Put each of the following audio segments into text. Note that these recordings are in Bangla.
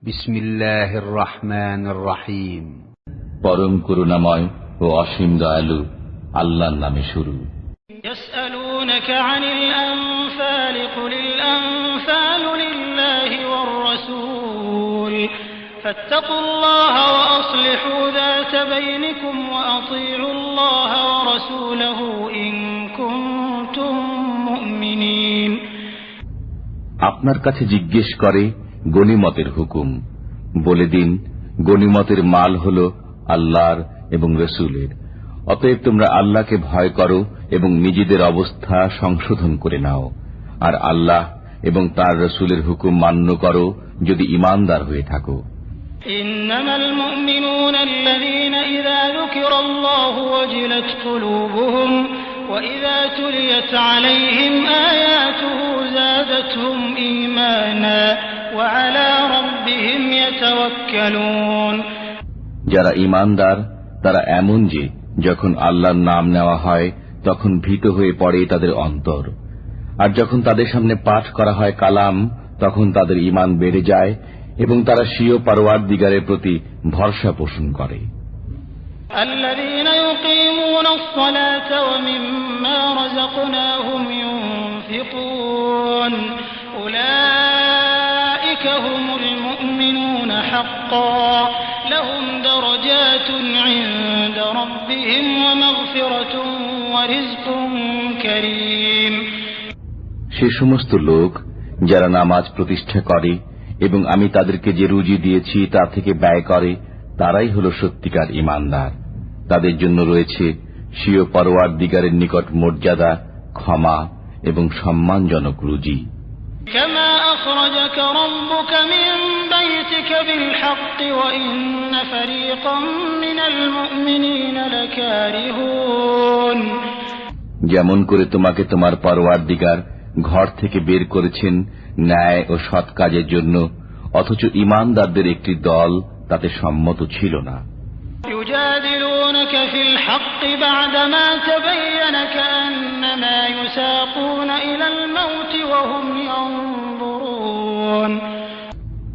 বিসমিল্লাহির রহমানির রহিম। পরম করুণাময় ও অসীম দয়ালু আল্লাহর নামে শুরু। ইয়াসআলুনাকা আনিল আনফাল কুলিল আনফালু লিল্লাহি ওয়ার রাসূল ফাত্তাকুল্লাহা ওয়া আসলিহু যাতা বাইনিকুম ওয়া আতিউল্লাহা ওয়া রাসূলাহু ইন কুনতুম মুমিনিন। আপনার কাছে জিজ্ঞেস করে গনিমতের হুকুম। বলে দিন, গনিমতের মাল হল আল্লাহর এবং রসুলের। অতএব তোমরা আল্লাহকে ভয় করো এবং নিজেদের অবস্থা সংশোধন করে নাও, আর আল্লাহ এবং তার রসুলের হুকুম মান্য করো যদি ঈমানদার হয়ে থাকো। ইন্নামাল মুমিনুনা আল্লাযীনা ইযা যুকিরাল্লাহু ওয়াজিলাত কুলুবুহুম ওয়া ইযা তুলিয়াত আলাইহিম আয়াতুহু যাদাতহুম ঈমানা ওয়া আলা রাব্বিহিম ইয়াতাওয়াক্কালুন। যারা ঈমানদার তারা এমন যে যখন আল্লাহর নাম নেওয়া হয় তখন ভীত হয়ে পড়ে তাদের অন্তর, আর যখন তাদের সামনে পাঠ করা হয় কালাম তখন তাদের ঈমান বেড়ে যায় এবং তারা স্বীয় পরওয়ারদিগারের প্রতি ভরসা পোষণ করে। আল্লাযীনা ইউকিমুনাস সালাতা ওয়া মিম্মা রাযাকনাহুম ইউনফিকুন উলাইকা হুমুল মুমিনুনা হাক্কান লাহুম দারাজাতুন ইনদা রাব্বিহিম ওয়া মাগফিরাতুন ওয়া রিজকুন কারীম। সে সমস্ত লোক যারা নামাজ প্রতিষ্ঠা করে এবং আমি তাদেরকে যে রুজি দিয়েছি তা থেকে ব্যয় করে তারাই হল সত্যিকার ঈমানদার। তাদের জন্য রয়েছে স্বীয় পরওয়ারদিগারের নিকট মর্যাদা, ক্ষমা এবং সম্মানজনক রুজি। কামা আখরাজাকা রাব্বুকা মিন বাইতিকা বিল হাক্কি ওয়া ইন্না ফারীকাম মিনাল মুমিনিনা লাকারিহুন। যেমন করে তোমাকে তোমার পরওয়ারদিগার ঘর থেকে বের করেছেন ন্যায় ও সৎ কাজের জন্য, অথচ ঈমানদারদের একটি দল তাতে সম্মত ছিল না। ইউজাদিলুনাকা ফিল হাক্কি বা'দামা তাবায়্যানা কান্নামা ইউসাকুনা ইলাল মাউতি ওয়া হুম ইয়ানজুরুন।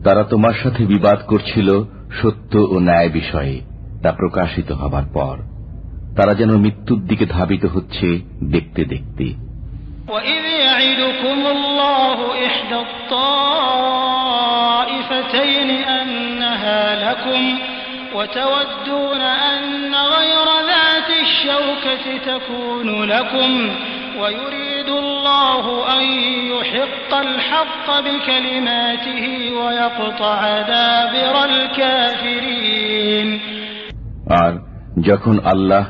তারা তোমার সাথে বিবাদ করছিল সত্য ও ন্যায় বিষয়ে, তা প্রকাশিত হবার পর তারা যেন মৃত্যুর দিকে ধাবিত হচ্ছে দেখতে দেখতে। وَإِذْ يَعِدُكُمُ اللَّهُ إِحْدَى الطَّائِفَتَيْنِ أَنَّهَا لَكُمْ وَتَوَدُّونَ أَنَّ غَيْرَ ذَاتِ الشَّوْكَةِ تَكُونُ لَكُمْ وَيُرِيدُ اللَّهُ أَن يُحِقَّ الْحَقَّ بِكَلِمَاتِهِ وَيَقْطَعَ دَابِرَ الْكَافِرِينَ। আর যখন আল্লাহ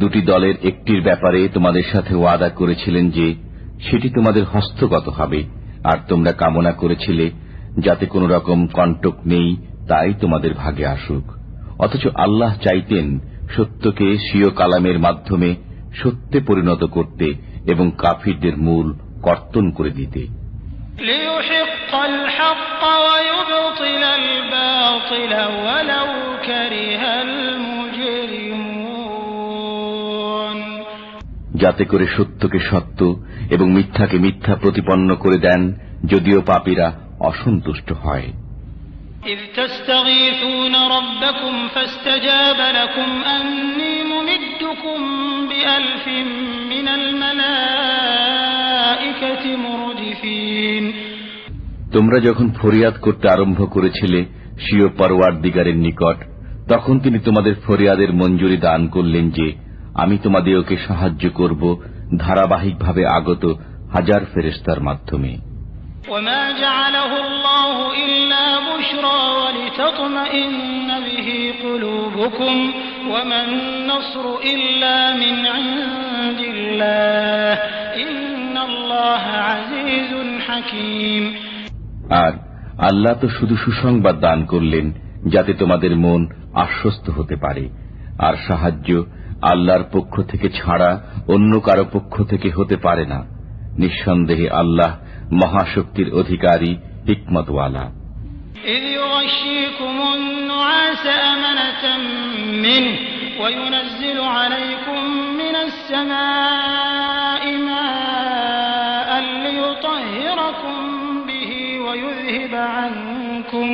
দুটি দলের একটির ব্যাপারে তোমাদের সাথে ওয়াদা করেছিলেন যে সেটি তোমাদের হস্তগত হবে, আর তোমরা কামনা করেছিলে যাতে কোনো রকম কণ্টক নেই তাই তোমাদের ভাগে আসুক, অথচ আল্লাহ চাইতেন সত্যকে স্বীয় কালামের মাধ্যমে সত্যে পরিণত করতে এবং কাফিরদের মূল কর্তন করে দিতে। লিইউহিক্কাল হাক্ক ওয়া ইউবতিলাল বাতিল ওয়ালাউ কারিহাল মুজরিমুন। যাতে করে সত্যকে সত্য এবং মিথ্যাকে মিথ্যা প্রতিপন্ন করে দেন, যদিও পাপীরা অসন্তুষ্ট হয়। إذ تستغيثون ربكم فاستجاب لكم أني ممدكم بألف من الملائكة مردفين। তোমরা যখন ফরিয়াদ করতে আরম্ভ করেছিলে স্বীয় পরওয়ারদিগারের নিকট, তখন তিনি তোমাদের ফরিয়াদের মঞ্জুরি দান করলেন যে আমি তোমাদেরকে সাহায্য করব ধারাবাহিকভাবে আগত 1000 ফেরেশতার মাধ্যমে। وما جعله الله إلا بشرى ولتطمئن به قلوبكم وما النصر إلا من عند الله إن الله عزيز حكيم। আর আল্লাহ তো শুধু সুসংবাদ দান করলেন যাতে তোমাদের মন আশ্বস্ত হতে পারে, আর সাহায্য আল্লাহর পক্ষ থেকে ছাড়া অন্য কারো পক্ষ থেকে হতে পারে না। নিঃসন্দেহে আল্লাহ মহাশক্তির অধিকারী, হিকমতওয়ালা। إذ يغشيكم النعاس أمنة منه وينزل عليكم من السماء ماء ليطهركم به ويذهب عنكم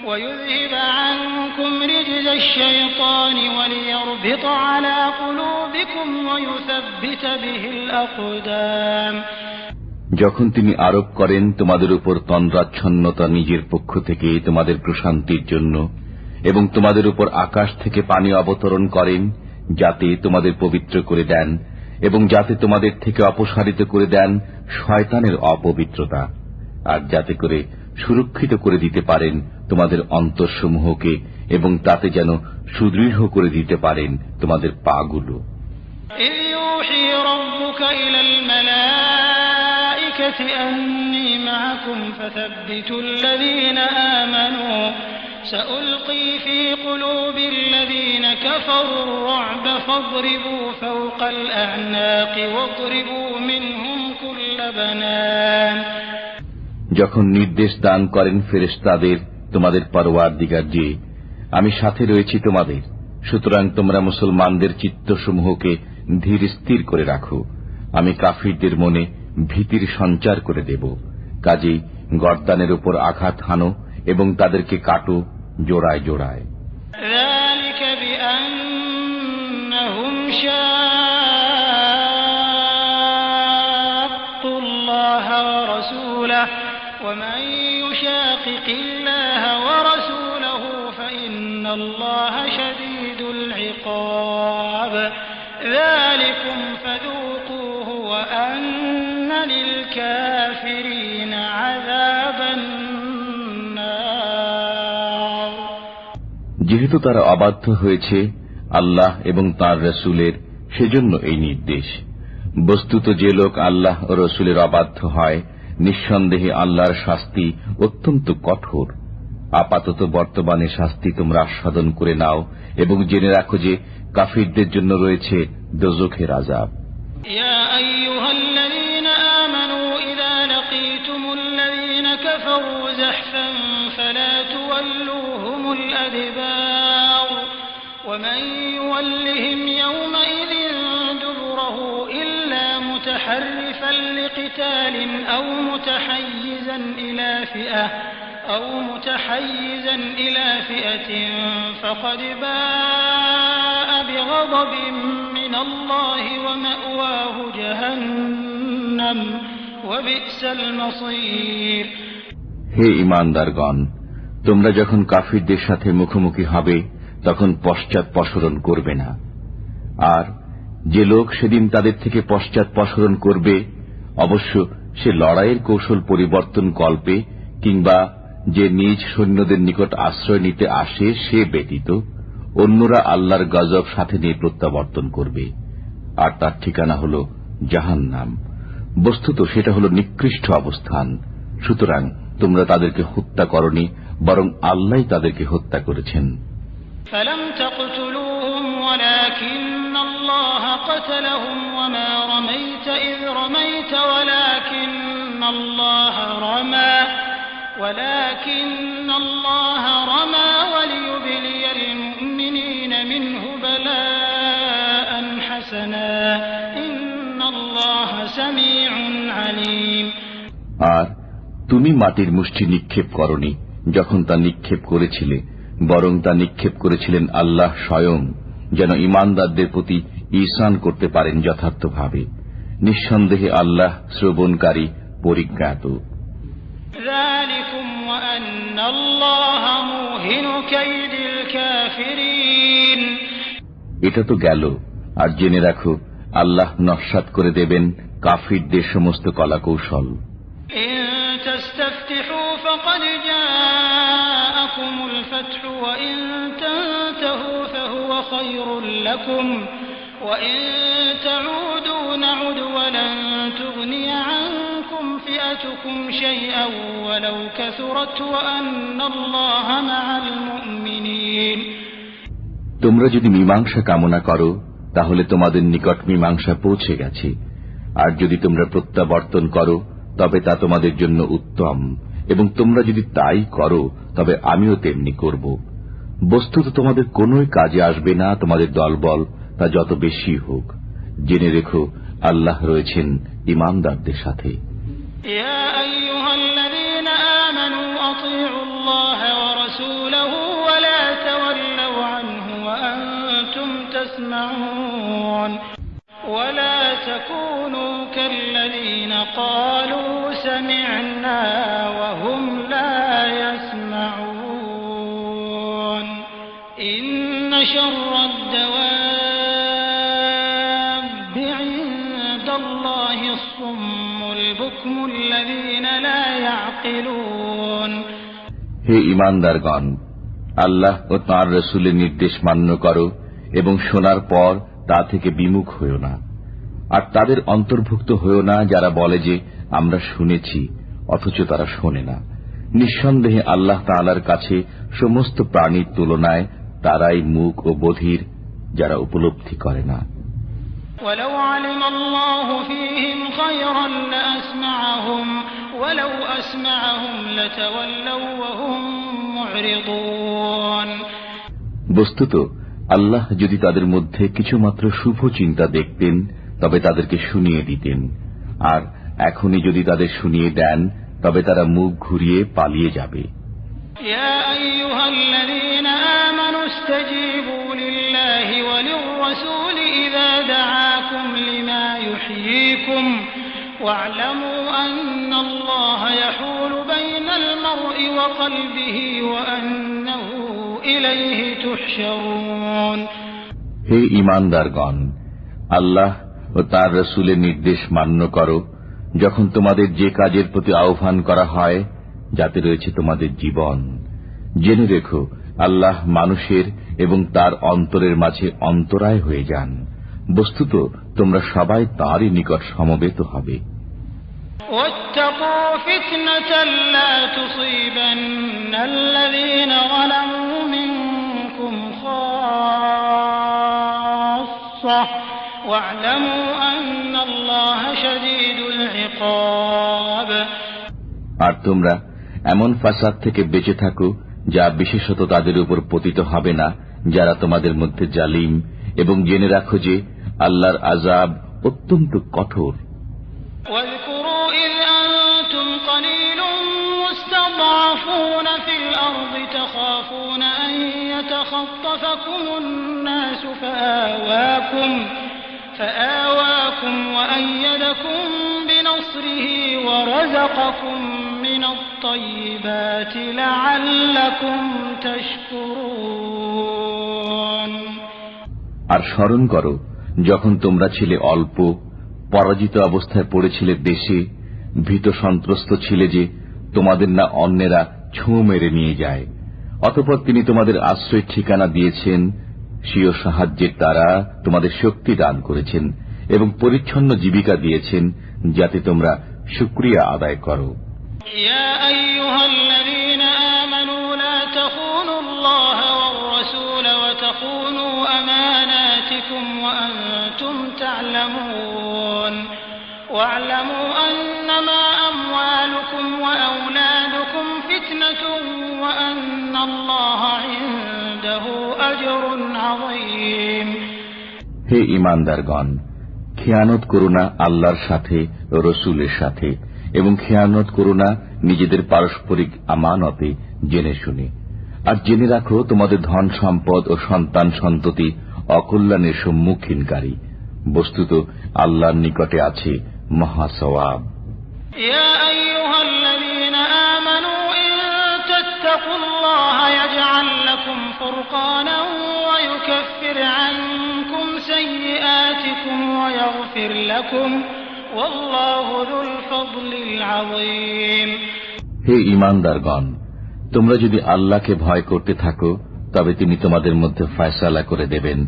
ويذهب عنكم رجز الشيطان وليربط على قلوبكم ويثبت به الأقدام। যখন তিনি আরোপ করেন তোমাদের উপর তন্দ্রাচ্ছন্নতা নিজের পক্ষ থেকে তোমাদের প্রশান্তির জন্য, এবং তোমাদের উপর আকাশ থেকে পানি অবতরণ করেন যাতে তোমাদের পবিত্র করে দেন, এবং যাতে তোমাদের থেকে অপসারিত করে দেন শয়তানের অপবিত্রতা, আর যাতে করে সুরক্ষিত করে দিতে পারেন তোমাদের অন্তরসমূহকে, এবং তাতে যেন সুদৃঢ় করে দিতে পারেন তোমাদের পাগুলো। أني معكم فثبتوا الذين آمنوا سألقي في قلوب الذين كفروا الرعب فاضربوا فوق الأعناق واضربوا منهم كل بنان। যখন নির্দেশ দান করেন ফেরেশতাদের তোমাদের পরওয়ারদিগার যে আমি সাথে রয়েছি তোমাদের, সুতরাং তোমরা মুসলমানদের চিত্তসমূহকে ধীর স্থির করে রাখো, আমি কাফিরদের মনে ভীতির সঞ্চার করে দেব। কাজেই গর্দানের উপর আঘাত হানো এবং তাদেরকে কাটো জোড়ায় জোড়ায়। ومن يشاقق الله ورسوله فإن الله شديد العقاب ذلكم فذوقوه وأن للكافرين عذاب النار। যেহেতু তারা অবাধ্য হয়েছে আল্লাহ এবং তাঁর রাসূলের, সেজন্য এই নির্দেশ। বস্তুত যে লোক আল্লাহ ও রাসূলের অবাধ্য হয় নিঃসন্দেহে আল্লাহর শাস্তি অত্যন্ত কঠোর। আপাতত বর্তমানে শাস্তি তোমরা আস্বাদন করে নাও এবং জেনে রাখো যে কাফিরদের জন্য রয়েছে দোজখের আযাব। ইয়া আইয়ুহাল্লাযীনা আমানু ইযা লাকীতুমুল্লাযীনা কাফারু যাহফান ফালা তুওয়াল্লুহুমুল আদবার ওয়া মান ইউওয়াল্লিহিম ইয়াওমাইযিন দুবুরাহু ইল্লা মুতাহাররিফান লিকিতাল আও متحيزا إلى فئة فقد باء بغضب من الله ومأواه جهنم وبئس المصير। হে ঈমানদারগণ, তোমরা যখন কাফিরদের সাথে মুখোমুখি হবে তখন পশ্চাৎপসরণ করবে না। আর যে লোক সেদিন তাদের থেকে পশ্চাৎপসরণ করবে, অবশ্য সে লড়াইয়ের কৌশল পরিবর্তন কল্পে কিংবা যে নিজ সৈন্যদের নিকট আশ্রয় নিতে আসে সে ব্যতীত অন্যরা আল্লাহর গজব সাথে নিয়ে প্রত্যাবর্তন করবে, আর তার ঠিকানা হল জাহান্নাম। বস্তুত সেটা হল নিকৃষ্ট অবস্থান। সুতরাং তোমরা তাদেরকে হত্যা করনি, বরং আল্লাহই তাদেরকে হত্যা করেছেন। فلم تقتلوهم ولكن الله قتلهم وما رميت إذ رميت ولكن الله رمى وليبلي المؤمنين منه بلاء حسنا إن الله سميع عليم। আর তুমি মাটির মুষ্টি নিক্ষেপ করনি যখন তা নিক্ষেপ করেছিলে, বরং তা নিক্ষেপ করেছিলেন আল্লাহ স্বয়ং, যেন ঈমানদারদের প্রতি ঈসান করতে পারেন যথার্থভাবে। নিঃসন্দেহে আল্লাহ শ্রবণকারী, পরিজ্ঞাত। এটা তো গেল, আর জেনে রাখো আল্লাহ নস্যাৎ করে দেবেন কাফিরদের সমস্ত কলাকৌশল। وإن تنتهوا فهو خير لكم وإن تعودوا نعد ولن تغني عنكم فئتكم شيئا ولو كثرت وأن الله مع المؤمنين। তোমরা যদি মীমাংসা কামনা করো তাহলে তোমাদের নিকট মীমাংসা পৌঁছে গেছে, আর যদি তোমরা প্রত্যাবর্তন করো তবে তা তোমাদের জন্য উত্তম, এবং তোমরা যদি তাই করো তবে আমিও তেমনি করব। বস্তুত তোমাদের কোনোই কাজে আসবে না তোমাদের দলবল, তা যত বেশি হোক। জেনে রেখো আল্লাহ রয়েছেন ঈমানদারদের সাথে। ইয়া আইয়ুহাল্লাযীনা আমানু আতিউল্লাহ ওয়া রাসূলাহু تسمعون ولا تكونوا كالذين قالوا سمعنا وهم لا يسمعون إن شر الدواب عند الله الصم البكم الذين لا يعقلون হে ঈমানদারগণ, আল্লাহ ও তাঁর রাসূলের নির্দেশ মান্য করো এবং শোনার পর তা থেকে বিমুখ হইও না। আর তাদের অন্তর্ভুক্ত হইও না যারা বলে যে আমরা শুনেছি অথচ তারা শোনে না। নিঃসন্দেহে আল্লাহ তাআলার কাছে সমস্ত প্রাণীর তুলনায় তারাই মূক ও বধির, যারা উপলব্ধি করে না। ولو علم الله فيهم خيرا لأسمعهم ولو أسمعهم لتولوا وهم معرضون বস্তুত আল্লাহ যদি তাদের মধ্যে কিছুমাত্র শুভ চিন্তা দেখতেন তবে তাদেরকে শুনিয়ে দিতেন, আর এখনই যদি তাদের শুনিয়ে দেন তবে তারা মুখ ঘুরিয়ে পালিয়ে যাবে। يا أيها الذين آمنوا استجيبوا لله وللرسول إذا دعاكم لما يحييكم واعلموا أن الله يحول بين المرء وقلبه وأنه إليه تحشرون হে ঈমানদারগণ, আল্লাহ ও তার রাসূলের নির্দেশ মান্য করো যখন তোমাদের যে কাজের প্রতি আহ্বান করা হয় যাতে রয়েছে তোমাদের জীবন। জেনে রেখো আল্লাহ মানুষের এবং তার অন্তরের মাঝে অন্তরায় হয়ে যান। বস্তুত তোমরা সবাই তাঁরই নিকট সমবেত হবে। واتقوا فتنة لا تصيبن الذين ظلموا منكم خاصة واعلموا أن الله شديد العقاب আর তোমরা এমন ফাসাদ থেকে বেঁচে থাকো যা বিশেষত তাদের উপর পতিত হবে না যারা তোমাদের মধ্যে জালিম, এবং জেনে রাখো যে আল্লাহর আযাব অত্যন্ত কঠোর। واذكروا إذ أنتم قليل مستضعفون في الأرض تخافون أن يتخطفكم الناس فآواكم وأيدكم بنصره ورزقكم من الطيبات لعلكم تشكرون আর স্মরণ করো যখন তোমরা ছিলে অল্প, পরাজিত অবস্থায় পড়েছিলে দেশে, ভীত সন্ত্রস্ত ছিলে যে তোমাদের না অন্যেরা ছোঁ মেরে নিয়ে যায়। অতঃপর তিনি তোমাদের আশ্রয় ঠিকানা দিয়েছেন, স্বীয় সাহায্যের দ্বারা তোমাদের শক্তি দান করেছেন এবং পরিচ্ছন্ন জীবিকা দিয়েছেন যাতে তোমরা শুকরিয়া আদায় করো। ইয়া আইয়ুহাল্লাযীনা আমানু লা তাখুনু আল্লাহ ওয়ার রাসূল ওয়া তাখুনু আমানাতিকুম ওয়া আনতুম তা'লামুন ওয়া'লামু আন্নামা আমওয়ালুকুম ওয়া আওলাদুকুম ফিতনাতুন ওয়া আন্নাল্লাহা ইনদাহু আজরুন আযীম। হে ঈমানদারগণ, খেয়ানত করো না আল্লাহর সাথে ও রাসূলের সাথে, এবং খেয়ানত করো না নিজেদের পারস্পরিক আমানতে জেনে শুনে। আর জেনে রাখো তোমাদের ধন সম্পদ ও সন্তান সন্ততি অকল্যাণের সম্মুখীনকারী। বস্তুত আল্লাহর নিকটে আছে মহা সওয়াব। ইয়া আইয়ুহাল্লাযীনা আমানু ইন তাত্তাকুল্লাহা ইয়াজআল লাকুম ফুরকানান ওয়া ইউকাফির আনকুম সাইয়্যাতিকুম ওয়া ইয়াগফির লাকুম ওয়াল্লাহু যুল ফাদলিল আযীম। হে ঈমানদারগণ, তোমরা যদি আল্লাহকে ভয় করতে থাকো তবে তিনি তোমাদের মধ্যে ফয়সালা করে দেবেন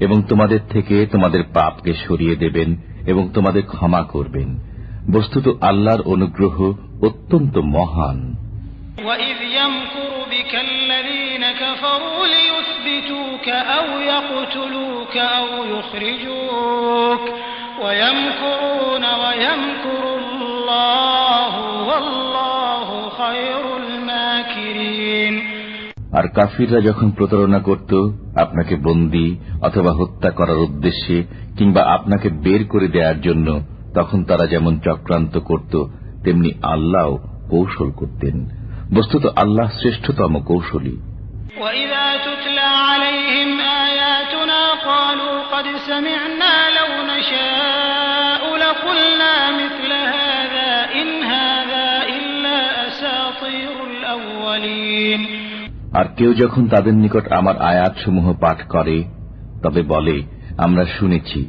এবং তোমাদের থেকে তোমাদের পাপকে সরিয়ে দেবেন এবং তোমাদের ক্ষমা করবেন। বস্তুত আল্লাহর অনুগ্রহ অত্যন্ত মহান। وَإِذْ يَمْكُرُ بِكَ الَّذِينَ كَفَرُوا لِيُثْبِتُوكَ أَوْ يَقْتُلُوكَ أَوْ يُخْرِجُوكَ وَيَمْكُرُونَ وَيَمْكُرُ اللَّهُ وَاللَّهُ خَيْرُ الْمَاكِرِينَ। আর কাফিররা যখন প্রতারণা করত আপনাকে বন্দী অথবা হত্যা করার উদ্দেশ্যে কিংবা আপনাকে বের করে দেওয়ার জন্য, তখন তারা যেমন চক্রান্ত করত তেমনি আল্লাহ কৌশল করতেন। বস্তুত আল্লাহ শ্রেষ্ঠতম কৌশলী। وَإِذَا تُتْلَى عَلَيْهِمْ آيَاتُنَا قَالُوا لقد سمعنا لو نشاء لقلنا مثل هذا إن هذا إلا أساطير الأولين। আর কেউ যখন তাদের নিকট আমার আয়াতসমূহ পাঠ করে তবে বলে, আমরা শুনেছি,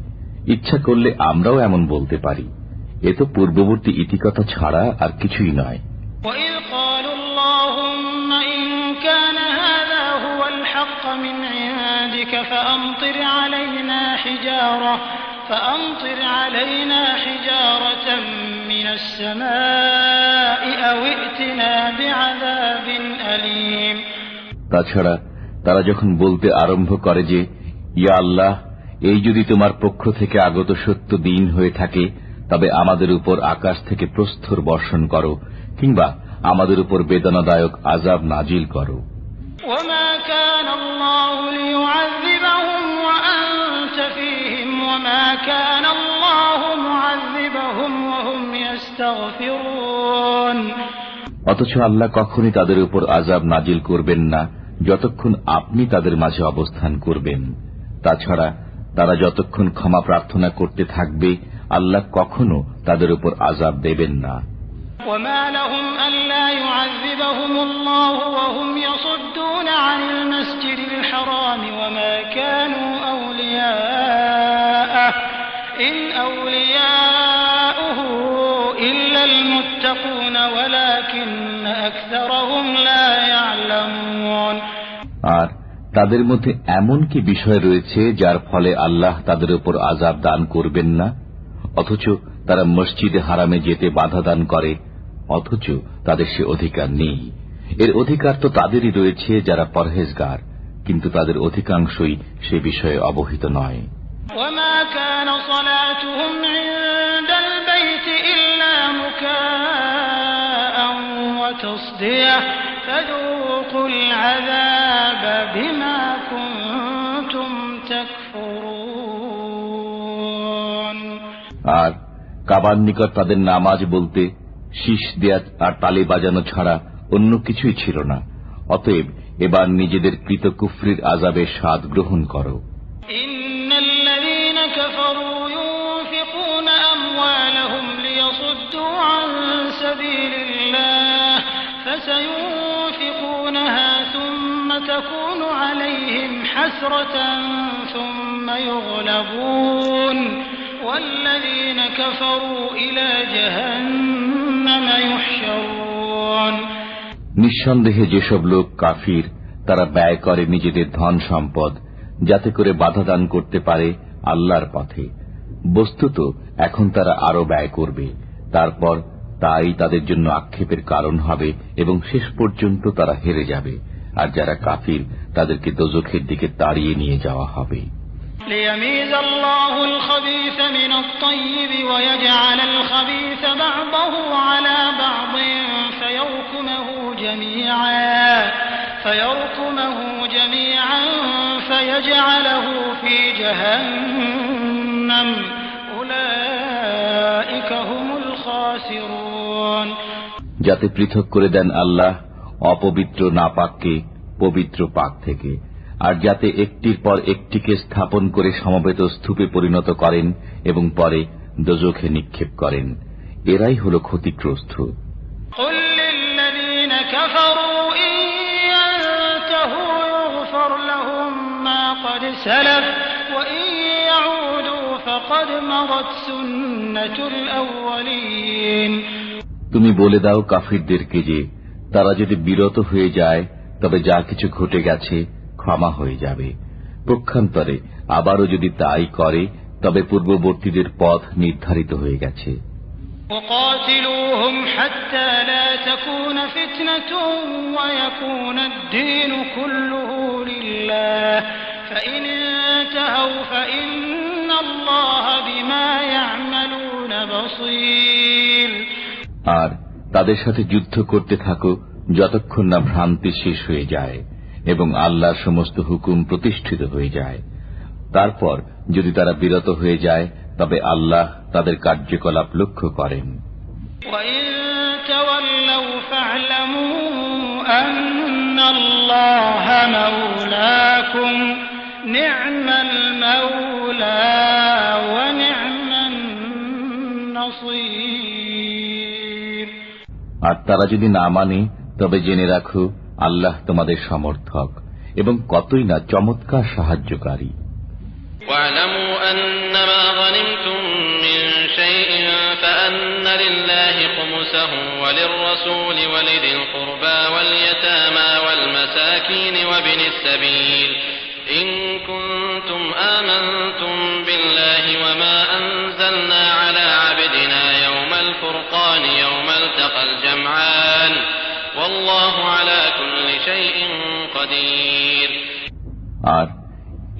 ইচ্ছা করলে আমরাও এমন বলতে পারি, এ তো পূর্ববর্তী ইতিকথা ছাড়া আর কিছুই নয়। وإذ قالوا اللهم إن كان هذا هو الحق من عندك فأمطر علينا حجارة من السماء أو ائتنا بعذاب أليم। তাছাড়া তারা যখন বলতে আরম্ভ করে যে, ইয়া আল্লাহ, এই যদি তোমার পক্ষ থেকে আগত সত্য দিন হয়ে থাকে তবে আমাদের উপর আকাশ থেকে প্রস্তর বর্ষণ করো, কিংবা আমাদের উপর বেদনাদায়ক আযাব নাজিল করো। وما كان الله ليعذبهم وأنت فيهم وما كان الله معذبهم وهم يستغفرون। অথচ আল্লাহ কখনই তাদের উপর আযাব নাজিল করবেন না যতক্ষণ আপনি তাদের মাঝে অবস্থান করবেন। তাছাড়া তারা যতক্ষণ ক্ষমা প্রার্থনা করতে থাকবে আল্লাহ কখনো তাদের উপর আযাব দেবেন না। وما لهم ألا يعذبهم الله وهم يصدون عن المسجد الحرام وما كانوا أولياءه إن أولياؤه إلا المتقون ولكن أكثرهم لا يعلمون। আর তাদের মধ্যে এমন কি বিষয় রয়েছে যার ফলে আল্লাহ তাদের উপর আযাব দান করবেন না, অথচ তারা মসজিদে হারামে যেতে বাধা দান করে, অথচ তাদের সে অধিকার নেই। এর অধিকার তো তাদেরই রয়েছে যারা পরহেজগার, কিন্তু তাদের অধিকাংশই সে বিষয়ে অবহিত নয়। وما كان صلاتهم عند البيت إلا مكاء وتصدية فذوقوا العذاب بما كنتم تكفرون। আর কাবার নিকট তাদের নামাজ বলতে শীষ দেয়া আর তালি বাজানো ছাড়া অন্য কিছুই ছিল না। অতএব এবার নিজেদের কৃত কুফরির আযাবের স্বাদ গ্রহণ করো। ইন্নাল্লাযীনা কাফারু ইউনফিকুনা আমওয়ালাহুম লিয়াসুদ্দু আন সাবিলিল্লাহ ফাসায়ুনফিকুনাহা সুম্মা তাকুনু আলাইহিম হাসরাতান সুম্মা ইউগলাবুন ওয়াল্লাযীনা কাফারু ইলা জাহান্নাম ইউহশারুন। নিঃসন্দেহে যেসব লোক কাফির তারা ব্যয় করে নিজেদের ধন সম্পদ যাতে করে বাধা দান করতে পারে আল্লাহর পথে। বস্তুত এখন তারা আরো ব্যয় করবে, তারপর তাই তাদের জন্য আক্ষেপের কারণ হবে এবং শেষ পর্যন্ত তারা হেরে যাবে। আর যারা কাফির তাদেরকে দোজখের দিকে তাড়িয়ে নিয়ে যাওয়া হবে। ليميز الله الخبيث من الطيب ويجعل الخبيث بعضه على بعض فيركمه جميعا فيجعله في جهنم أولئك هم الخاسرون। যাতে পৃথক করে দেন আল্লাহ অপবিত্র নাপাককে পবিত্র পাক থেকে, আর যাতে একটির পর একটিকে স্থাপন করে সমবেত স্তূপে পরিণত করেন এবং পরে দোজখে নিক্ষেপ করেন, এরাই হল ক্ষতিগ্রস্ত। قل للذين كفروا إن ينتهوا يغفر لهم ما قد سلف وإن يعودوا فقد مضت سنة الأولين। তুমি বলে দাও কাফিরদেরকে যে তারা যদি বিরত হয়ে যায় তবে যা কিছু ঘটে গেছে ক্ষমা হয়ে যাবে। পক্ষান্তরে আবারও যদি তাই করে তবে পূর্ববর্তীদের পথ নির্ধারিত হয়ে গেছে। وقاتلوهم حتى لا تكون فتنة ويكون الدين كله لله فإن انتهوا فإن الله بما يعملون بصير। আর তাদের সাথে যুদ্ধ করতে থাকো যতক্ষণ না ভ্রান্তি শেষ হয়ে যায় এবং আল্লাহর সমস্ত হুকুম প্রতিষ্ঠিত হয়ে যায়। তারপর যদি তারা বিরত হয়ে যায় তবে আল্লাহ তাদের কার্যকলাপ লক্ষ্য করেন। وَإِن تَوَلَّوْا فَاعْلَمُوا أَنَّ اللَّهَ مَوْلَاكُمْ نِعْمَ الْمَوْلَى আর তারা যদি না মানে তবে জেনে রাখো আল্লাহ তোমাদের সমর্থক এবং কতই না চমৎকার সাহায্যকারী। واعلموا أنما غنمتم من شيء فأن لله خمسه وللرسول ولذي القربى واليتامى والمساكين وابن السبيل إن كنتم آمنتم بالله وما أنزلنا على عبدنا يوم الفرقان يوم التقى الجمعان والله على كل شيء قدير। আর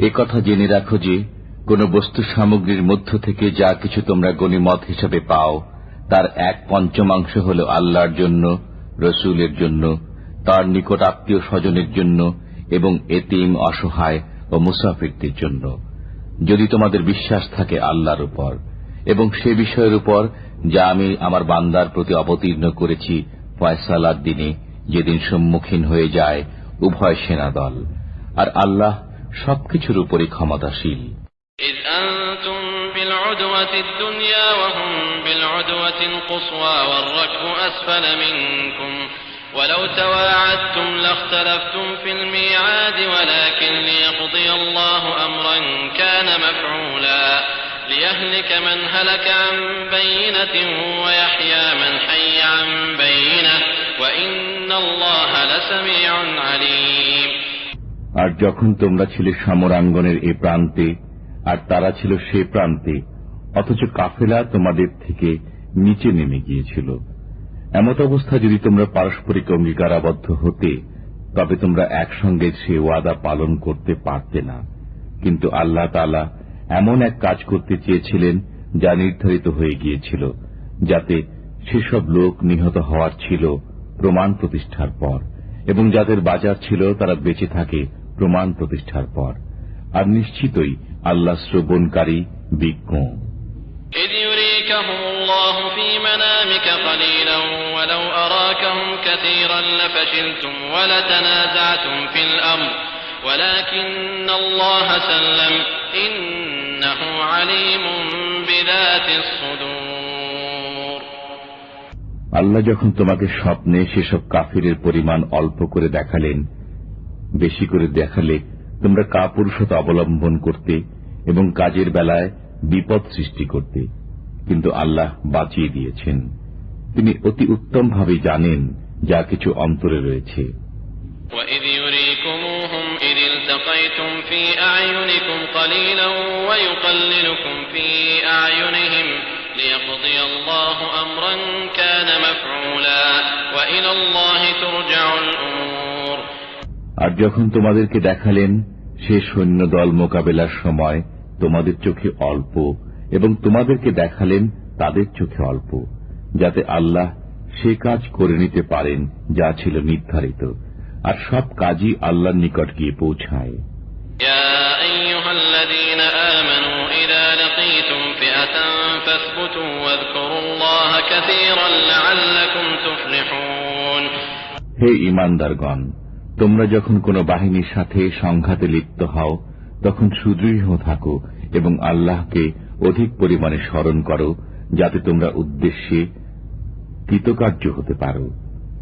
এ কথা জেনে রাখো যে কোন বস্তু সামগ্রীর মধ্য থেকে যা কিছু তোমরা গনিমত হিসাবে পাও তার 1/5 হল আল্লাহর জন্য, রসুলের জন্য, তার নিকট আত্মীয় স্বজনের জন্য এবং এতিম, অসহায় ও মুসাফিরদের জন্য, যদি তোমাদের বিশ্বাস থাকে আল্লাহর উপর এবং সে বিষয়ের উপর যা আমি আমার বান্দার প্রতি অবতীর্ণ করেছি ফয়সালার দিনে, যেদিন সম্মুখীন হয়ে যায় উভয় সেনাদল। আর আল্লাহ সবকিছুর উপরই ক্ষমতাশীল। إذ أنتم بالعدوة الدنيا وهم بالعدوة القصوى والركب أسفل منكم ولو تواعدتم لاختلفتم في الميعاد ولكن ليقضي الله أمرا كان مفعولا ليهلك من هلك عن بينة ويحيى من حي عن بينة وإن الله لسميع عليم। আর যখন তোমরা ছিলে সমরাঙ্গনের এ প্রান্তে আর তারা ছিল সে প্রান্তে, অথচ কাফেলা তোমাদের থেকে নিচে নেমে গিয়েছিল, এমত অবস্থা যদি তোমরা পারস্পরিক অঙ্গীকারাবদ্ধ হতে তবে তোমরা একসঙ্গে সে ওয়াদা পালন করতে পারতে না। কিন্তু আল্লাহ তাআলা এমন এক কাজ করতে চেয়েছিলেন যা নির্ধারিত হয়ে গিয়েছিল, যাতে সেসব লোক নিহত হওয়ার ছিল প্রমাণ প্রতিষ্ঠার পর, এবং যাদের বাজার ছিল তারা বেঁচে থাকে প্রমাণ প্রতিষ্ঠার পর। আর নিশ্চিতই আল্লাহ শ্রবণকারী, বিজ্ঞ। إذ يريكهم الله في منامك قليلا ولو أراكهم كثيرا لفشلتم ولتنازعتم في الأمر ولكن الله سلم إنه عليم بذات الصدور। আল্লাহ যখন তোমাকে স্বপ্নে সেসব কাফিরের পরিমাণ অল্প করে দেখালেন, বেশি করে দেখালে তোমরা কাপুরুষতা অবলম্বন করতে এবং কাজের বেলায় বিপদ সৃষ্টি করতে, কিন্তু আল্লাহ বাঁচিয়ে দিয়েছেন। তিনি অতি উত্তমভাবে জানেন যা কিছু অন্তরে রয়েছে। وَإِذْ يُرِيكُمُوهُمْ إِذِ الْتَقَيْتُمْ فِي أَعْيُنِكُمْ قَلِيلًا وَيُقَلِّلُكُمْ فِي أَعْيُنِهِمْ لِيَقْضِيَ اللَّهُ أَمْرًا كَانَ مَفْعُولًا وَإِلَى اللَّهِ تُرْجَعُ الْأُمُورُ। আর যখন তোমাদেরকে দেখালেন সে সৈন্যদল মোকাবেলার সময় তোমাদের চোখে অল্প, এবং তোমাদেরকে দেখালেন তাদের চোখে অল্প, যাতে আল্লাহ সে কাজ করে নিতে পারেন যা ছিল নির্ধারিত, আর সব কাজই আল্লাহর নিকট গিয়ে পৌঁছায়। يا أيها الذين آمنوا إذا لقيتم فئة فاثبتوا واذكروا الله كثيرا لعلكم تفلحون। হে ঈমানদারগণ, তোমরা যখন কোন বাহিনীর সাথে সংঘাতে লিপ্ত হও তখন সুদৃঢ় থাকো এবং আল্লাহকে অধিক পরিমাণে স্মরণ করো, যাতে তোমরা উদ্দেশ্যে কৃতকার্য হতে পারো।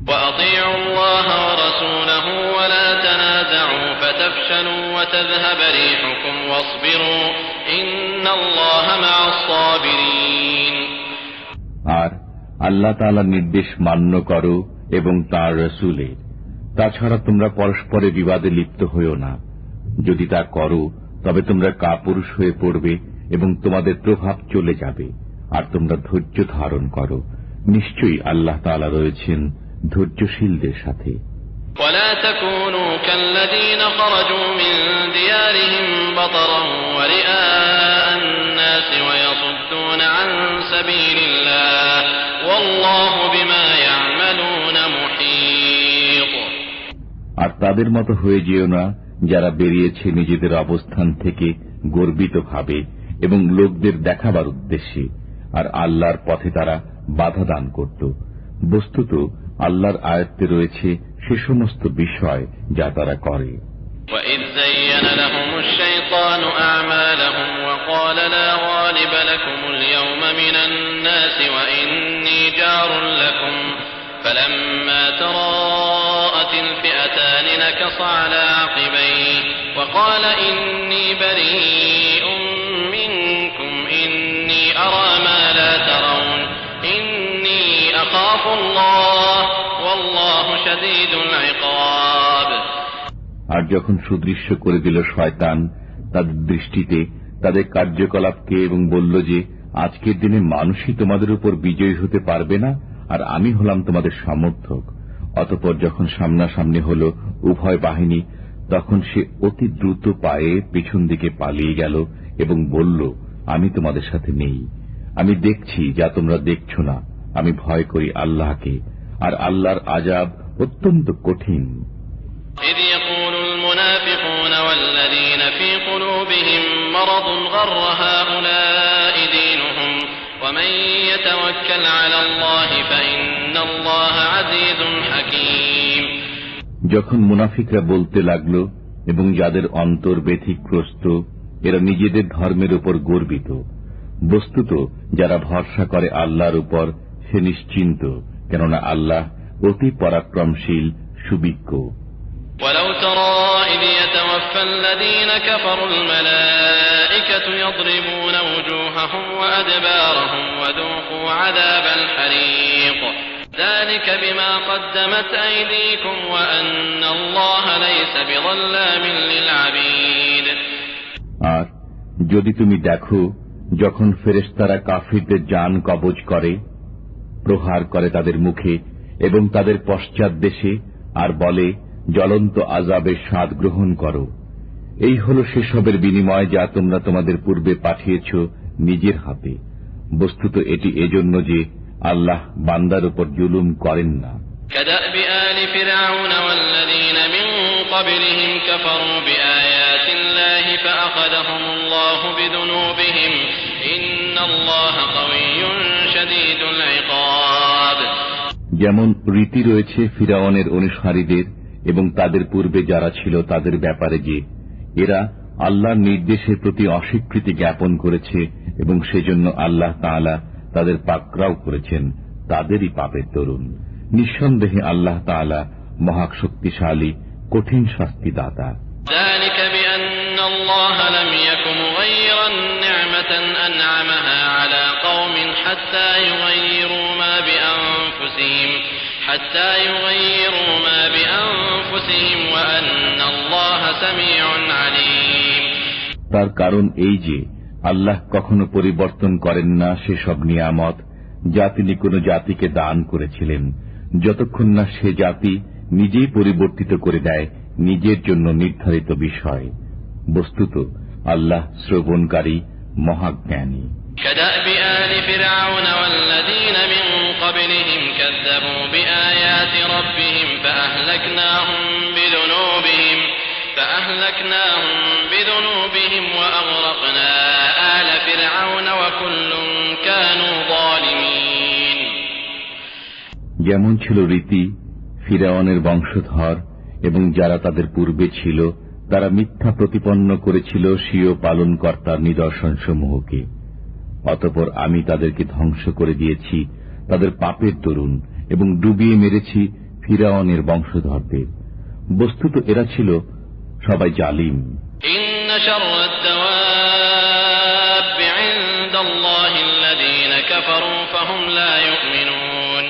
وأطيعوا الله ورسوله ولا تنازعوا فتفشلوا وتذهب ريحكم واصبروا إن الله مع الصابرين। আর আল্লাহ তাআলার নির্দেশ মান্য করো এবং তাঁর রাসূলের। তাছাড়া তোমরা পরস্পরে বিবাদে লিপ্ত হইও না। যদি তা করো তবে তোমরা কাপুরুষ হয়ে পড়বে এবং তোমাদের প্রভাব চলে যাবে। আর তোমরা ধৈর্য ধারণ করো, নিশ্চয়ই আল্লাহ তাআলা রয়েছেন ধৈর্যশীলদের সাথে। ولا تكونوا كالذين خرجوا من ديارهم بطرا ورئاء الناس ويصدون عن سبيل الله والله بما يعملون محيط। আর তাদের মতো হয়ে যেও না যারা বেরিয়েছে নিজেদের অবস্থান থেকে গর্বিত ভাবে এবং লোকদের দেখাবার উদ্দেশ্যে, আর আল্লাহর পথে তারা বাধা দান করত। বস্তুত আল্লাহর আয়ত্তে রয়েছে সে সমস্ত বিষয় যা তারা করে। وَإِذْ زَيَّنَ لَهُمُ الشَّيْطَانُ أَعْمَالَهُمْ وَقَالَ لَا غَالِبَ لَكُمُ الْيَوْمَ مِنَ النَّاسِ وَإِنِّي جَارٌ لَكُمْ فلما تراءت الفئتان نكص على عقبيه وقال إني بريء منكم إني أرى ما لا ترون إني أخاف الله والله شديد العقاب। আর যখন সুদৃশ্য করে দিল শয়তান তাদের দৃষ্টিতে তাদের কার্যকলাপকে এবং বলল যে আজকের দিনে মানুষই তোমাদের উপর বিজয়ী হতে পারবে না, আর আমি হলাম তোমাদের সমর্থক। অতঃপর যখন সামনাসামনি হল উভয় বাহিনী, তখন সে অতি দ্রুত পায়ে পিছন দিকে পালিয়ে গেল এবং বলল, আমি তোমাদের সাথে নেই, আমি দেখছি যা তোমরা দেখছো না, আমি ভয় করি আল্লাহকে, আর আল্লাহর আযাব অত্যন্ত কঠিন। إذ يقول المنافقون والذين في قلوبهم مرض غر هؤلاء دينهم ومن يتوكل على الله فإن الله عزيز حكيم। যখন মুনাফিকরা বলতে লাগল এবং যাদের অন্তর ব্যথিগ্রস্ত, এরা নিজেদের ধর্মের উপর গর্বিত, বস্তুত যারা ভরসা করে আল্লাহর উপর সে নিশ্চিন্ত, কেননা আল্লাহ অতি পরাক্রমশীল সুবিজ্ঞ। ولو ترى إذ يتوفى الذين كفروا الملائكة يضربون وجوههم وأدبارهم وذوقوا عذاب الحريق ذلك بما قدمت أيديكم وأن الله ليس بظلام للعبيد। আর যদি তুমি দেখো যখন ফেরেশতারা কাফিরদের জান কবজ করে, প্রহার করে তাদের মুখে এবং তাদের পশ্চাৎ দেশে, আর বলে জ্বলন্ত আযাবের স্বাদ গ্রহণ করো, এই হল সেসবের বিনিময় যা তোমরা তোমাদের পূর্বে পাঠিয়েছ নিজের হাতে। বস্তুত এটি এজন্য যে আল্লাহ বান্দার উপর জুলুম করেন না। كدأب آل فرعون والذين من قبلهم كفروا بآيات الله فأخذهم الله بذنوبهم إن الله قوي شديد العقاب। যেমন রীতি রয়েছে ফিরাউনের অনুসারীদের এবং তাদের পূর্বে যারা ছিল তাদের ব্যাপারে যে এরা আল্লাহর নির্দেশের প্রতি অস্বীকৃতি জ্ঞাপন করেছে এবং সেজন্য আল্লাহ তাআলা তাদের পাকড়াও করেছেন তাদেরই পাপের দরুন। নিঃসন্দেহে আল্লাহ তাআলা মহাশক্তিশালী, কঠিন শাস্তিদাতা। ذلك بأن الله لم يكن مغيرا نعمة أنعمها على قوم حتى يغيروا ما بأنفسهم وأن الله سميع عليم। তার কারণ এই যে আল্লাহ কখনো পরিবর্তন করেন না সেসব নিয়ামত যা তিনি কোন জাতিকে দান করেছিলেন, যতক্ষণ না সে জাতি নিজেই পরিবর্তিত করে দেয় নিজের জন্য নির্ধারিত বিষয়। বস্তুত আল্লাহ শ্রবণকারী, মহাজ্ঞানী। كدأب آل فرعون والذين من قبلهم كذبوا بآيات ربهم فأهلكناهم بذنوبهم وأغرقنا آل فرعون وكل كانوا ظالمين। যেমন ছিল রীতি ফিরআউনের বংশধর এবং যারা তাদের পূর্বে ছিল, তারা মিথ্যা প্রতিপন্ন করেছিল স্বীয় পালনকর্তার নিদর্শনসমূহকে। অতঃপর আমি তাদেরকে ধ্বংস করে দিয়েছি তাদের পাপের দরুন এবং ডুবিয়ে মেরেছি ফিরআউনের বংশধরদের। বস্তুত এরা ছিল সবাই জালিম। ইন্না শাররাদ দাওয়াবি ইনদাল্লাহিল্লাযীনা কাফারু ফাহুম লা ইউমিনুন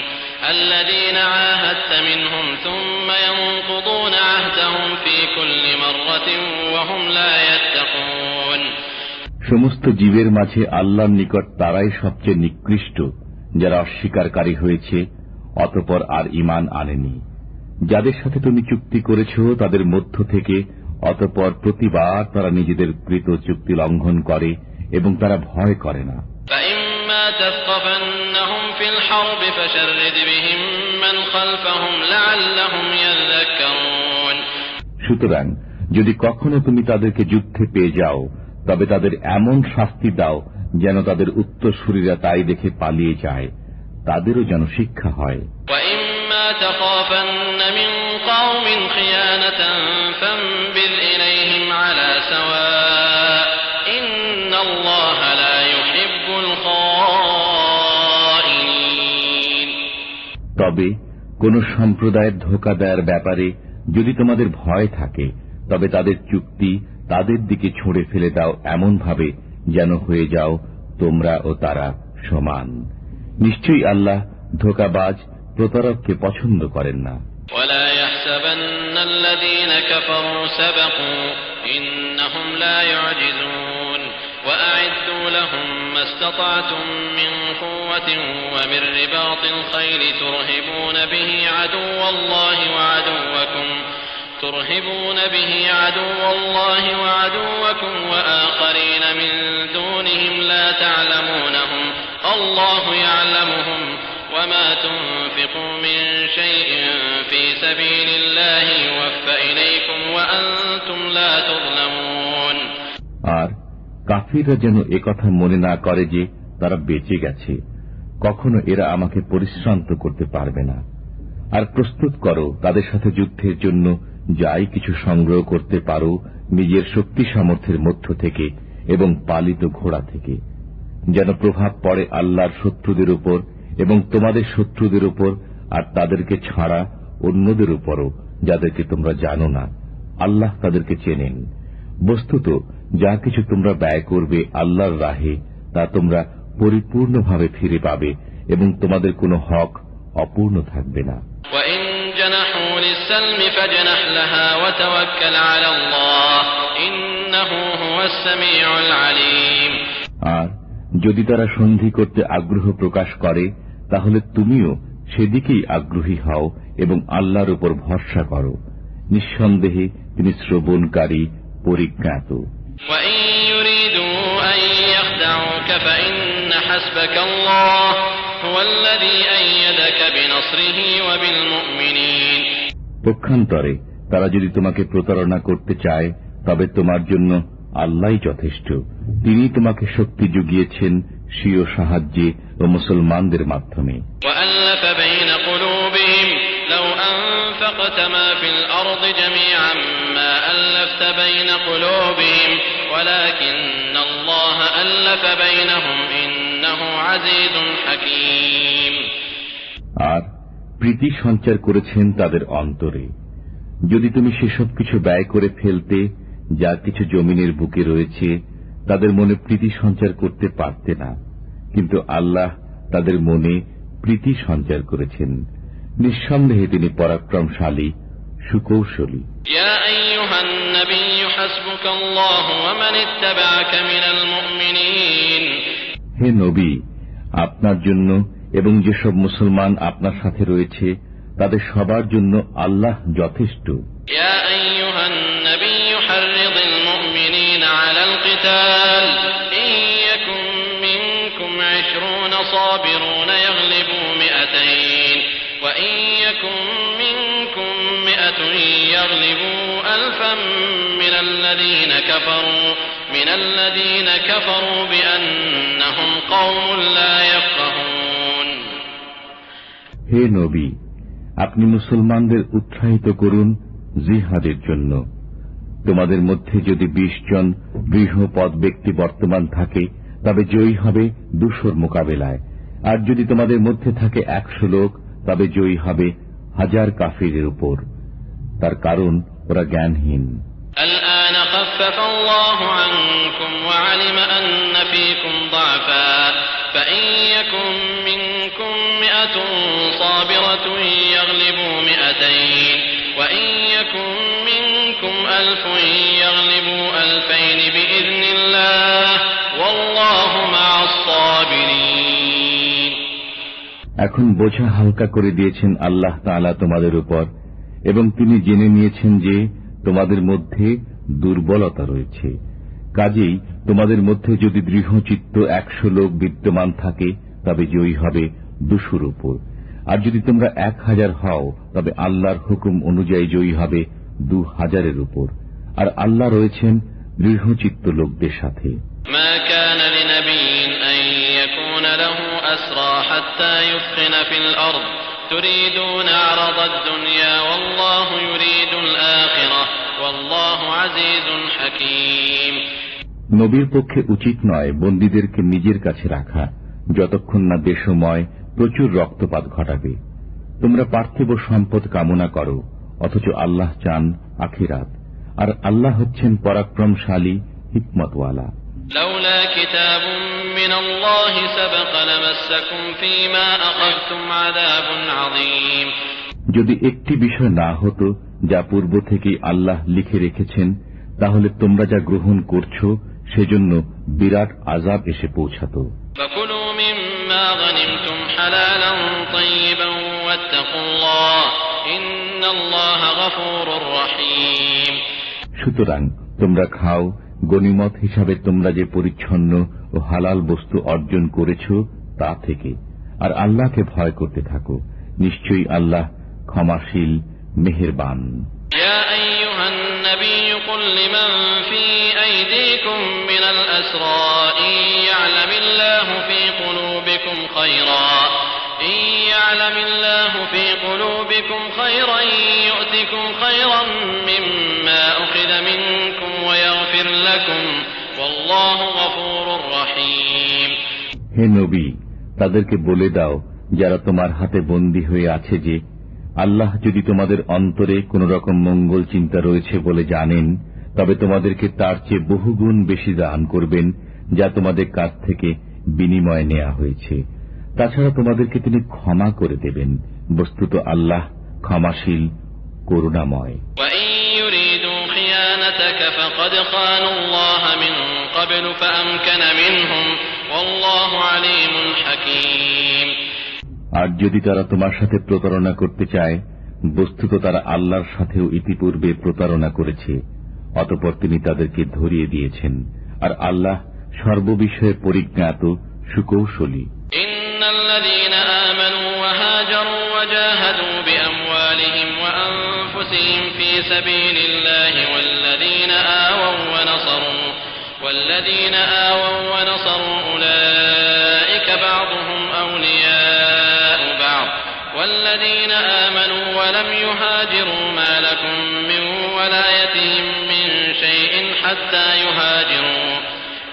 আল্লাযীনা আহাদতা মিনহুম সুম্মা ইয়ানকুদুনা আহদাহুম ফি কুল্লি মাররাতিন ওয়া হুম লা ইয়াত্তাকুন। সমস্ত জীবের মাঝে আল্লাহর নিকট তারাই সবচেয়ে নিকৃষ্ট যারা অস্বীকারী হয়েছে অতঃপর আর ঈমান আনেনি। যাদের সাথে তুমি চুক্তি করেছ তাদের মধ্য থেকে অতঃপর প্রতিবার তারা নিজেদের কৃত চুক্তি লঙ্ঘন করে এবং তারা ভয় করে না। সুতরাং যদি কখনো তুমি তাদেরকে যুদ্ধে পেয়ে যাও তবে তাদের এমন শাস্তি দাও যেন তাদের উত্তরসূরিরা তাই দেখে পালিয়ে যায়, তাদেরও যেন শিক্ষা হয়। তবে কোন সম্প্রদায়ের ধোঁকা দেওয়ার ব্যাপারে যদি তোমাদের ভয় থাকে তবে তাদের চুক্তি তাদের দিকে ছুঁড়ে ফেলে দাও এমন ভাবে যেন হয়ে যাও তোমরা ও তারা সমান। নিশ্চয়ই আল্লাহ ধোঁকাবাজ প্রতারককে পছন্দ করেন না। ولا يحسبن الذين كفروا سبقوا إنهم لا يعجزون وأعدوا لهم ما استطعتم من قوة ومن رباط الخيل ترهبون به عدو الله وعدوكم وآخرين من دونهم لا تعلمونهم الله يعلمهم وما تنفقوا من شيء في سبيل الله يوفى إليكم وأنتم لا تظلمون। আর কাফিররা যেন একথা মনে না করে যে তারা বেঁচে গেছে, কখনো এরা আমাকে পরিশ্রান্ত করতে পারবে না। আর প্রস্তুত করো তাদের সাথে যুদ্ধের জন্য যাই কিছু সংগ্রহ করতে পারো নিজের শক্তি সামর্থ্যের মধ্য থেকে এবং পালিত ঘোড়া থেকে, যেন প্রভাব পড়ে আল্লাহর শত্রুদের উপর এবং তোমাদের শত্রুদের উপর, আর তাদেরকে ছাড়া অন্যদের উপরও যাদেরকে তোমরা জানো না। আল্লাহ তাদেরকে চেনেন। বস্তুত যা কিছু তোমরা ব্যয় করবে আল্লাহর রাহে তা তোমরা পরিপূর্ণভাবে ফিরে পাবে এবং তোমাদের কোনো হক অপূর্ণ থাকবে না। আর যদি তারা সন্ধি করতে আগ্রহ প্রকাশ করে তাহলে তুমিও সেদিকেই আগ্রহী হও এবং আল্লাহর উপর ভরসা করো। নিঃসন্দেহে তিনি শ্রবণকারী, পরিজ্ঞাত। পক্ষান্তরে তারা যদি তোমাকে প্রতারণা করতে চায় তবে তোমার জন্য আল্লাহই যথেষ্ট। তিনি তোমাকে শক্তি জুগিয়েছেন স্বীয় সাহায্যে ও মুসলমানদের মাধ্যমে। আর প্রীতি সঞ্চার করেছেন তাদের অন্তরে। যদি তুমি সেসব কিছু ব্যয় করে ফেলতে যা কিছু জমিনের বুকে রয়েছে, তাদের মনে প্রীতি সঞ্চার করতে পারতে না, কিন্তু আল্লাহ তাদের মনে প্রীতি সঞ্চার করেছেন। নিঃসন্দেহে তিনি পরাক্রমশালী, সুকৌশলী। হে নবী, আপনার জন্য এবং যেসব মুসলমান আপনার সাথে রয়েছে তাদের সবার জন্য আল্লাহ যথেষ্ট। صابرون يغلبوا 200 وإن يكن منكم 100 يغلبوا 1000 من الذين كفروا بأنهم قوم لا يفقهون। হে নবী, আপনি মুসলমানদের উৎসাহিত করুন জিহাদের জন্য। তোমাদের মধ্যে যদি 20 জন বৃহৎ ব্যক্তি বর্তমান থাকে তবে জয়ী হবে 200 মোকাবেলায়, আর যদি তোমাদের মধ্যে থাকে 100 লোক তবে জয়ী হবে 1000 কাফিরের উপর। তার কারণ ওরা জ্ঞানহীন। الآن خفف الله عنكم وعلم أن فيكم ضعفا فإن يكن منكم 100 صابرة يغلبوا 200 وإن يكن منكم 1000 يغلبوا 2000 بإذن الله والله مع الصابرين। এখন বোঝা হালকা করে দিয়েছেন আল্লাহ তাআলা তোমাদের উপর, এবং তিনি জেনে নিয়েছেন যে তোমাদের মধ্যে দুর্বলতা রয়েছে। কাজেই তোমাদের মধ্যে যদি দৃঢ়চিত্ত 100 লোক বিদ্যমান থাকে তবে জয়ী হবে 200 উপর, আর যদি তোমরা 1000 হও তবে আল্লাহর হুকুম অনুযায়ী জয়ী হবে 2000 উপর, আর আল্লাহ রয়েছেন দৃঢ়চিত্ত লোকদের সাথে। মা কানা লিনাবিয়্যিন আন ইয়াকুনা লাহু আসরা হাত্তা ইউসখিনা ফিল আরদ তুরিদুনা আরাদাদ দুনিয়া ওয়াল্লাহু ইউরিদুল আখিরাহ ওয়াল্লাহু আজিজুন হাকীম। নবীর পক্ষে উচিত নয় বন্দীদেরকে নিজের কাছে রাখা যতক্ষণ না দেশময় প্রচুর রক্তপাত ঘটাবে। তোমরা পার্থিব সম্পদ কামনা করো, অথচ আল্লাহ চান আখিরাত, আর আল্লাহ হচ্ছেন পরাক্রমশালী, হিকমতওয়ালা। লাউলা কিতাবুম মিনাল্লাহি সাবাকা লামাসসাকুম ফীমা আখাযতুম আযাবুন আযীম। যদি একটি বিষয় না হতো যা পূর্ব থেকেই আল্লাহ লিখে রেখেছেন, তাহলে তোমরা যা গ্রহণ করছো সেজন্য বিরাট আযাব এসে পৌঁছাতো। ফাকুলু মিম্মা গানিমতুম হালালান তাইয়িবান ওয়াত্তাকুল্লাহ ইন্নাল্লাহা গফুরুর রহিম। সুতরাং তোমরা খাও গনিমত হিসাবে তোমরা যে পরিচ্ছন্ন ও হালাল বস্তু অর্জন করেছ তা থেকে, আর আল্লাহকে ভয় করতে থাকো, নিশ্চয়ই আল্লাহ ক্ষমাশীল, মেহেরবান। ইয়া আইয়ুহান নাবিয়্যু কুল লিমান ফি আইদিকুম মিনাল আসরা ইয়ালামিল্লাহু ফি কুলুবিকুম খায়রান ইউ'তিকুম খায়রান মিম্মা উখিযা মিনকুম ওয়া ইয়াগফির লাকুম ওয়াল্লাহু গফুরুর রহিম। হে নবী, তাদেরকে বলে দাও যারা তোমার হাতে বন্দী হয়ে আছে যে আল্লাহ যদি তোমাদের অন্তরে কোন রকম মঙ্গল চিন্তা রয়েছে বলে জানেন, তবে তোমাদেরকে তার চেয়ে বহুগুণ বেশি দান করবেন যা তোমাদের কাছ থেকে বিনিময় নেওয়া হয়েছে। তাছাড়া তোমাদেরকে তিনি ক্ষমা করে দেবেন। বস্তুত আল্লাহ ক্ষমাশীল, করুণাময়। আর যদি তারা তোমার সাথে প্রতারণা করতে চায়, বস্তুত তারা আল্লাহর সাথেও ইতিপূর্বে প্রতারণা করেছে, অতঃপর তিনি তাদেরকে ধরিয়ে দিয়েছেন, আর আল্লাহ সর্ববিষয়ে পরিজ্ঞাত, সুকৌশলী। ইন্নাল্লাযীনা আমানু ওয়া হাজারু ওয়া জাহাদু বিআমওয়ালিহিম ওয়া আনফুসিহিম ফী সাবীলিল্লাহি ওয়াল্লাযীনা আওয়াw ওয়া নাসারু উলাইকা বা'দুহুম আওলিয়াউ বা'দ والذين آمنوا ولم يهاجروا ما لكم من ولايتهم من شيء حتى يهاجروا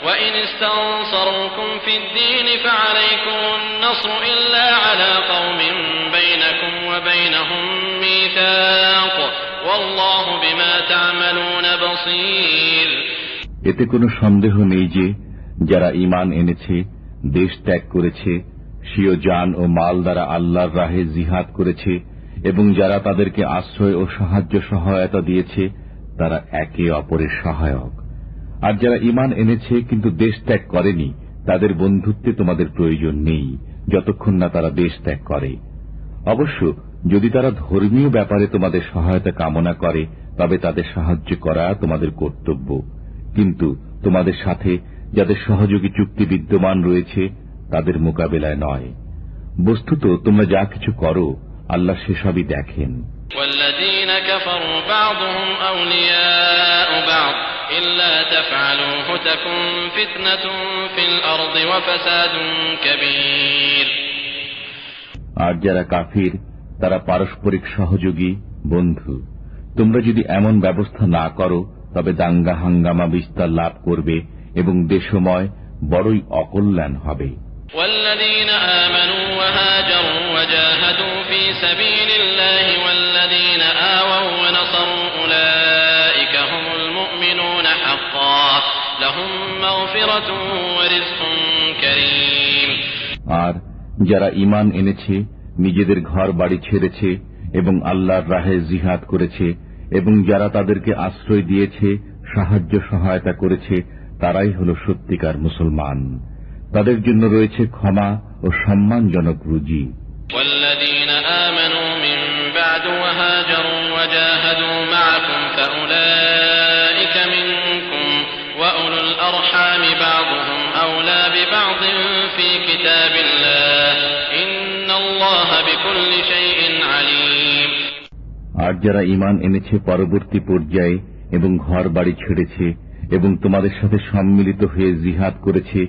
وإن استنصروكم في الدين فعليكم النصر إلا على قوم بينكم وبينهم ميثاق والله بما تعملون بصير। এতে কোনো সন্দেহ নেই যে যারা ঈমান এনেছে, দেশ ত্যাগ করেছে, স্বীয় জান ও মাল দ্বারা আল্লাহর রাহে জিহাদ করেছে এবং যারা তাদেরকে আশ্রয় ও সাহায্য সহায়তা দিয়েছে, তারা একে অপরের সহায়ক। আর যারা ঈমান এনেছে কিন্তু দেশ ত্যাগ করেনি, তাদের বন্ধুত্বে তোমাদের প্রয়োজন নেই যতক্ষণ না তারা দেশ ত্যাগ করে। অবশ্য যদি তারা ধর্মীয় ব্যাপারে তোমাদের সহায়তা কামনা করে, তবে তাদের সাহায্য করা তোমাদের কর্তব্য, কিন্তু তোমাদের সাথে যাদের সহযোগী চুক্তি বিদ্যমান রয়েছে তাদের মোকাবেলায় নয়। বস্তুত তোমরা যা কিছু করো আল্লাহ সেসবই দেখেন। والذين كفروا بعضهم أولياء بعض إلا تفعلوه تكن فتنة في الأرض وفساد كبير। আর যারা কাফির তারা পারস্পরিক সহযোগী, বন্ধু। তোমরা যদি এমন ব্যবস্থা না করো তবে দাঙ্গা হাঙ্গামা বিস্তার লাভ করবে এবং দেশময় বড়ই অকল্যাণ হবে। والذين آمنوا وهاجروا وجاهدوا في سبيل الله والذين آووا ونصروا أولئك هم المؤمنون حقا لهم مغفرة ورزق كريم। আর যারা ঈমান এনেছে, নিজেদের ঘর বাড়ি ছেড়েছে এবং আল্লাহর রাহে জিহাদ করেছে এবং যারা তাদেরকে আশ্রয় দিয়েছে, সাহায্য সহায়তা করেছে, তারাই হল সত্যিকার মুসলমান। তাদের জন্য রয়েছে ক্ষমা ও সম্মানজনক রুজি। والذين آمنوا من بعد وهاجروا وجاهدوا معكم فأولئك منكم وأولو الأرحام بعضهم أولى ببعض في كتاب الله إن الله بكل شيء عليم। আর যারা ঈমান এনেছে পরবর্তী পর্যায়ে এবং ঘর বাড়ি ছেড়েছে এবং তোমাদের সাথে সম্মিলিত হয়ে জিহাদ করেছে,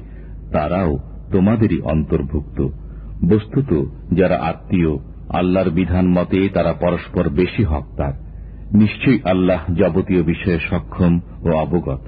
তারাও তোমাদেরই অন্তর্ভুক্ত। বস্তুত যারা আত্মীয়, আল্লাহর বিধান মতে তারা পরস্পর বেশি হকদার। নিশ্চয়ই আল্লাহ যাবতীয় বিষয়ে সক্ষম ও অবগত।